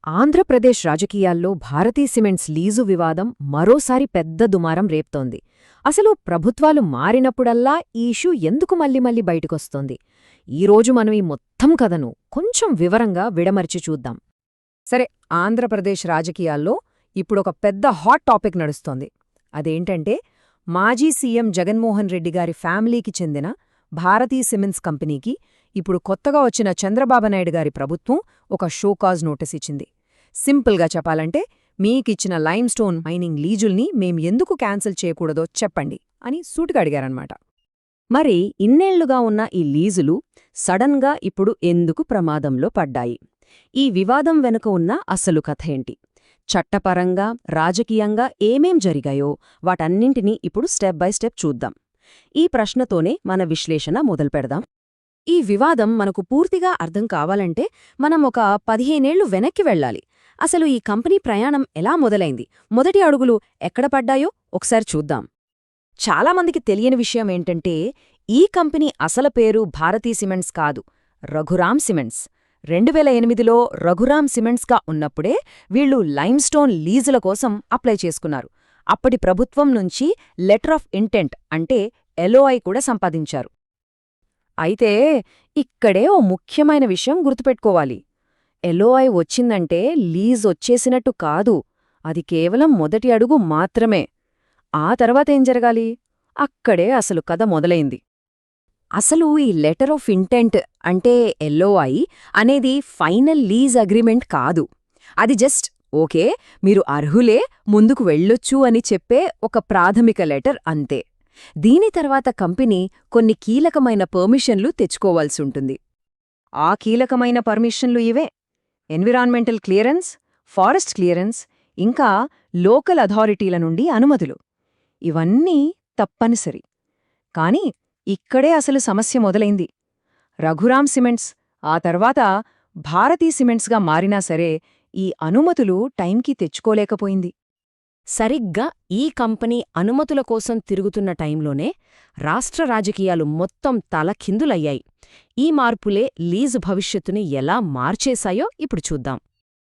ఆంధ్రప్రదేశ్ రాజకీయాల్లో Bharati cements lease వివాదం మరోసారి పెద్ద దుమారం రేపుతోంది. అసలు ప్రభుత్వాలు మారినప్పుడల్లా ఈ ఇష్యూ ఎందుకు మళ్ళీ బయటకొస్తోంది? ఈరోజు మనం ఈ మొత్తం కథను కొంచెం వివరంగా విడమర్చి చూద్దాం. సరే, ఆంధ్రప్రదేశ్ రాజకీయాల్లో ఇప్పుడొక పెద్ద హాట్ టాపిక్ నడుస్తోంది. అదేంటంటే, మాజీ సీఎం జగన్మోహన్ రెడ్డి గారి ఫ్యామిలీకి చెందిన భారతీ సిమెంట్స్ కంపెనీకి ఇప్పుడు కొత్తగా వచ్చిన చంద్రబాబునాయుడు గారి ప్రభుత్వం ఒక షోకాజ్ నోటీస్ ఇచ్చింది. సింపుల్గా చెప్పాలంటే, మీకిచ్చిన లైమ్స్టోన్ మైనింగ్ లీజుల్ని మేం ఎందుకు క్యాన్సిల్ చేయకూడదో చెప్పండి అని సూటిగా అడిగారన్నమాట. మరి ఇన్నేళ్లుగా ఉన్న ఈ లీజులు సడన్గా ఇప్పుడు ఎందుకు ప్రమాదంలో పడ్డాయి? ఈ వివాదం వెనుక ఉన్న అసలు కథేంటి? చట్టపరంగా, రాజకీయంగా ఏమేం జరిగాయో వాటన్నింటినీ ఇప్పుడు స్టెప్ బై స్టెప్ చూద్దాం. ఈ ప్రశ్నతోనే మన విశ్లేషణ మొదలుపెడదాం. ఈ వివాదం మనకు పూర్తిగా అర్థం కావాలంటే మనం ఒక 15 ఏళ్లు వెనక్కి వెళ్ళాలి. అసలు ఈ కంపెనీ ప్రయాణం ఎలా మొదలైంది, మొదటి అడుగులు ఎక్కడ పడ్డాయో ఒకసారి చూద్దాం. చాలామందికి తెలియని విషయం ఏంటంటే, ఈ కంపెనీ అసలు పేరు భారతీ సిమెంట్స్ కాదు, రఘురామ్ సిమెంట్స్. 2008లో రఘురామ్ సిమెంట్స్గా ఉన్నప్పుడే వీళ్లు లైమ్స్టోన్ లీజుల కోసం అప్లై చేసుకున్నారు. అప్పటి ప్రభుత్వం నుంచి లెటర్ ఆఫ్ ఇంటెంట్ అంటే ఎల్ఓఐ కూడా సంపాదించారు. అయితే ఇక్కడే ఓ ముఖ్యమైన విషయం గుర్తుపెట్టుకోవాలి. ఎల్ఓఐ వచ్చిందంటే లీజ్ వచ్చేసినట్టు కాదు, అది కేవలం మొదటి అడుగు మాత్రమే. ఆ తర్వాతేం జరగాలి? అక్కడే అసలు కథ మొదలైంది. అసలు ఈ లెటర్ ఆఫ్ ఇంటెంట్ అంటే ఎల్ఓఐ అనేది ఫైనల్ లీజ్ అగ్రిమెంట్ కాదు. అది జస్ట్ ఓకే, మీరు అర్హులే, ముందుకు వెళ్ళొచ్చు అని చెప్పే ఒక ప్రాథమిక లెటర్ అంతే. దీని తర్వాత కంపెనీ కొన్ని కీలకమైన పర్మిషన్లు తెచ్చుకోవాల్సుంటుంది. ఆ కీలకమైన పర్మిషన్లు ఇవే: ఎన్విరాన్మెంటల్ క్లియరెన్స్, ఫారెస్ట్ క్లియరెన్స్, ఇంకా లోకల్ అథారిటీల నుండి అనుమతులు. ఇవన్నీ తప్పనిసరి. కాని ఇక్కడే అసలు సమస్య మొదలైంది. రఘురామ్ సిమెంట్స్ ఆ తర్వాత భారతీ సిమెంట్స్గా మారినా సరే ఈ అనుమతులు టైంకి తెచ్చుకోలేకపోయింది. సరిగ్గా ఈ కంపెనీ అనుమతుల కోసం తిరుగుతున్న టైంలోనే రాష్ట్ర రాజకీయాలు మొత్తం తలకిందులయ్యాయి. ఈ మార్పులే లీజు భవిష్యత్తుని ఎలా మార్చేశాయో ఇప్పుడు చూద్దాం.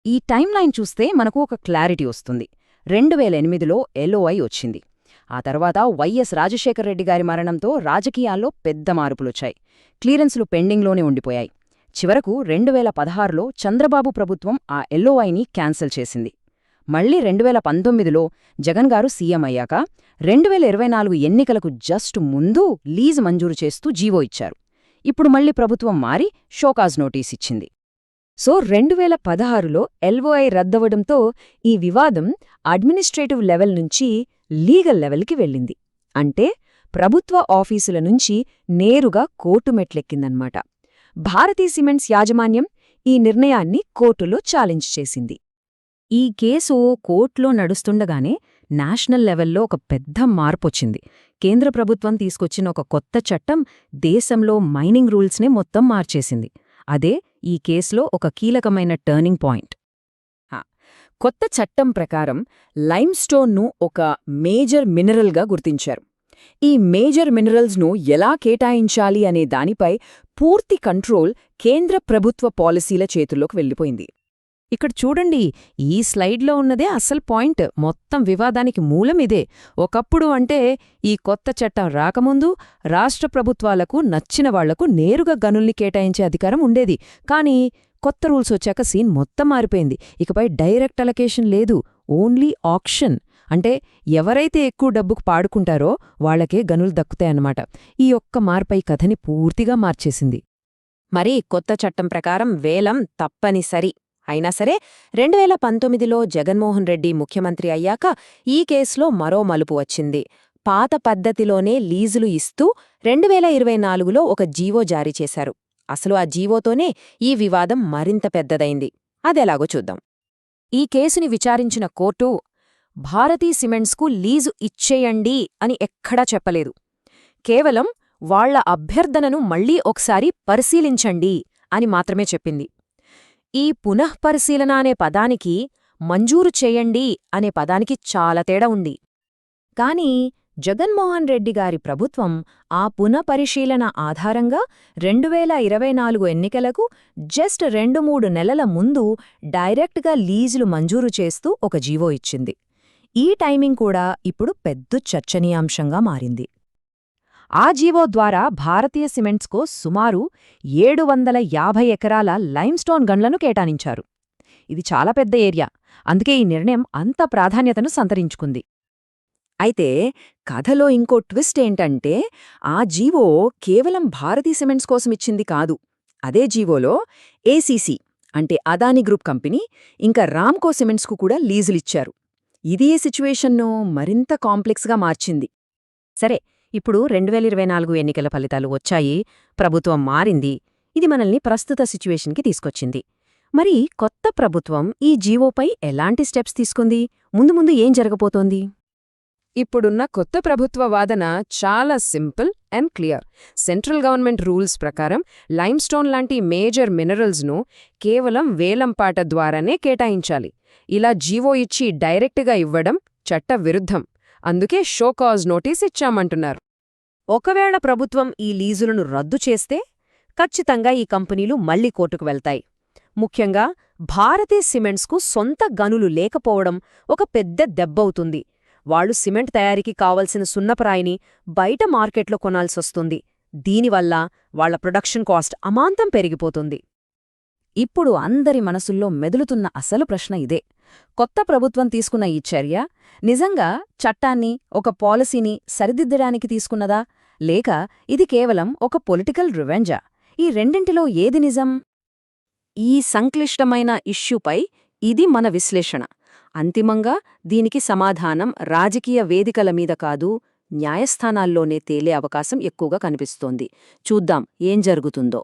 ఈ టైంలైన్ చూస్తే మనకు ఒక క్లారిటీ వస్తుంది. 2008లో ఎల్ఓఐ వచ్చింది. ఆ తర్వాత వైఎస్ రాజశేఖర్ రెడ్డి గారి మరణంతో రాజకీయాల్లో పెద్ద మార్పులొచ్చాయి. క్లియరెన్సులు పెండింగ్లోనే ఉండిపోయాయి. చివరకు 2016లో చంద్రబాబు ప్రభుత్వం ఆ ఎల్ఓఐని క్యాన్సిల్ చేసింది. మళ్లీ 2019లో జగన్ గారు సీఎం అయ్యాక 2024 ఎన్నికలకు జస్ట్ ముందు లీజ్ మంజూరు చేస్తూ జీవో ఇచ్చారు. ఇప్పుడు మళ్లీ ప్రభుత్వం మారి షోకాజ్ నోటీసిచ్చింది. సో 2016లో ఎల్ఓఐ రద్దవడంతో ఈ వివాదం అడ్మినిస్ట్రేటివ్ లెవెల్ నుంచి లీగల్ లెవెల్కి వెళ్ళింది. అంటే ప్రభుత్వ ఆఫీసుల నుంచి నేరుగా కోర్టు మెట్లెక్కిందన్నమాట. భారతీ సిమెంట్స్ యాజమాన్యం ఈ నిర్ణయాన్ని కోర్టులో ఛాలెంజ్ చేసింది. ఈ కేసు కోర్టులో నడుస్తుండగానే నేషనల్ లెవెల్లో ఒక పెద్ద మార్పొచ్చింది. కేంద్ర ప్రభుత్వం తీసుకొచ్చిన ఒక కొత్త చట్టం దేశంలో మైనింగ్ రూల్స్నే మొత్తం మార్చేసింది. అదే ఈ కేసులో ఒక కీలకమైన టర్నింగ్ పాయింట్. కొత్త చట్టం ప్రకారం లైమ్స్టోన్ను ఒక మేజర్ మినరల్గా గుర్తించారు. ఈ మేజర్ మినరల్స్ను ఎలా కేటాయించాలి అనే దానిపై పూర్తి కంట్రోల్ కేంద్ర ప్రభుత్వ పాలసీల చేతుల్లోకి వెళ్ళిపోయింది. ఇక్కడ చూడండి, ఈ స్లైడ్లో ఉన్నదే అసలు పాయింట్. మొత్తం వివాదానికి మూలం ఇదే. ఒకప్పుడు అంటే ఈ కొత్త చట్టం రాకముందు రాష్ట్ర ప్రభుత్వాలకు నచ్చిన వాళ్లకు నేరుగా గనుల్ని కేటాయించే అధికారం ఉండేది. కానీ కొత్త రూల్స్ వచ్చాక సీన్ మొత్తం మారిపోయింది. ఇకపై డైరెక్ట్ అలొకేషన్ లేదు, ఓన్లీ ఆక్షన్. అంటే ఎవరైతే ఎక్కువ డబ్బుకు పాడుకుంటారో వాళ్లకే గనులు దక్కుతాయన్నమాట. ఈ ఒక్క మార్పై కథని పూర్తిగా మార్చేసింది. మరి కొత్త చట్టం ప్రకారం వేలం తప్పనిసరి అయినా సరే 2019లో జగన్మోహన్ రెడ్డి ముఖ్యమంత్రి అయ్యాక ఈ కేసులో మరో మలుపు వచ్చింది. పాత పద్ధతిలోనే లీజులు ఇస్తూ 2024లో ఒక జీవో జారీ చేశారు. అసలు ఆ జీవోతోనే ఈ వివాదం మరింత పెద్దదైంది. అదెలాగో చూద్దాం. ఈ కేసుని విచారించిన కోర్టు భారతీ సిమెంట్స్కు లీజు ఇచ్చేయండి అని ఎక్కడా చెప్పలేదు. కేవలం వాళ్ల అభ్యర్థనను మళ్లీ ఒకసారి పరిశీలించండి అని మాత్రమే చెప్పింది. ఈ పునఃపరిశీలన అనే పదానికి మంజూరు చేయండి అనే పదానికి చాలా తేడా ఉంది. కాని జగన్మోహన్ రెడ్డి గారి ప్రభుత్వం ఆ పునఃపరిశీలన ఆధారంగా 2024 ఎన్నికలకు జస్ట్ 2-3 నెలల ముందు డైరెక్ట్గా లీజులు మంజూరు చేస్తూ ఒక జీవో ఇచ్చింది. ఈ టైమింగ్ కూడా ఇప్పుడు పెద్ద చర్చనీయాంశంగా మారింది. ఆ జీవో ద్వారా భారతీయ సిమెంట్స్కు సుమారు 750 ఎకరాల లైమ్స్టోన్ గన్లను కేటాయించారు. ఇది చాలా పెద్ద ఏరియా, అందుకే ఈ నిర్ణయం అంత ప్రాధాన్యతను సంతరించుకుంది. అయితే కథలో ఇంకో ట్విస్ట్ ఏంటంటే, ఆ జీవో కేవలం భారతీ సిమెంట్స్ కోసమిచ్చింది కాదు. అదే జీవోలో ఏసీసీ అంటే అదానీ గ్రూప్ కంపెనీ, ఇంకా రామ్కో సిమెంట్స్కు కూడా లీజులిచ్చారు. ఇది ఈ సిచ్యువేషన్ను మరింత కాంప్లెక్స్గా మార్చింది. సరే, ఇప్పుడు 2024 ఎన్నికల ఫలితాలు వచ్చాయి, ప్రభుత్వం మారింది. ఇది మనల్ని ప్రస్తుత సిచ్యువేషన్కి తీసుకొచ్చింది. మరి కొత్త ప్రభుత్వం ఈ జీవోపై ఎలాంటి స్టెప్స్ తీసుకుంది? ముందు ఏం జరగబోతోంది? ఇప్పుడున్న కొత్త ప్రభుత్వ వాదన చాలా simple and clear. Central government rules ప్రకారం లైమ్స్టోన్ లాంటి మేజర్ మినరల్స్ను కేవలం వేలంపాట ద్వారానే కేటాయించాలి. ఇలా జీవో ఇచ్చి డైరెక్ట్గా ఇవ్వడం చట్ట విరుద్ధం. అందుకే షోకాజ్ నోటీస్ ఇచ్చామంటున్నారు. ఒకవేళ ప్రభుత్వం ఈ లీజులను రద్దు చేస్తే ఖచ్చితంగా ఈ కంపెనీలు మళ్లీ కోర్టుకు వెళ్తాయి. ముఖ్యంగా భారతీ సిమెంట్స్కు సొంత గనులు లేకపోవడం ఒక పెద్ద దెబ్బవుతుంది. వాళ్లు సిమెంట్ తయారీకి కావలసిన సున్నపరాయిని బయట మార్కెట్లో కొనాల్సొస్తుంది. దీనివల్ల వాళ్ల ప్రొడక్షన్ కాస్ట్ అమాంతం పెరిగిపోతుంది. ఇప్పుడు అందరి మనసుల్లో మెదులుతున్న అసలు ప్రశ్న ఇదే: కొత్త ప్రభుత్వం తీసుకున్న ఈ చర్య నిజంగా చట్టాన్ని, ఒక పాలసీని సరిదిద్దడానికి తీసుకున్నదా, లేక ఇది కేవలం ఒక పొలిటికల్ రివెంజా? ఈ రెండింటిలో ఏది నిజం? ఈ సంక్లిష్టమైన ఇష్యూపై ఇది మన విశ్లేషణ. అంతిమంగా దీనికి సమాధానం రాజకీయ వేదికల మీద కాదు, న్యాయస్థానాల్లోనే తేలే అవకాశం ఎక్కువగా కనిపిస్తోంది. చూద్దాం ఏం జరుగుతుందో.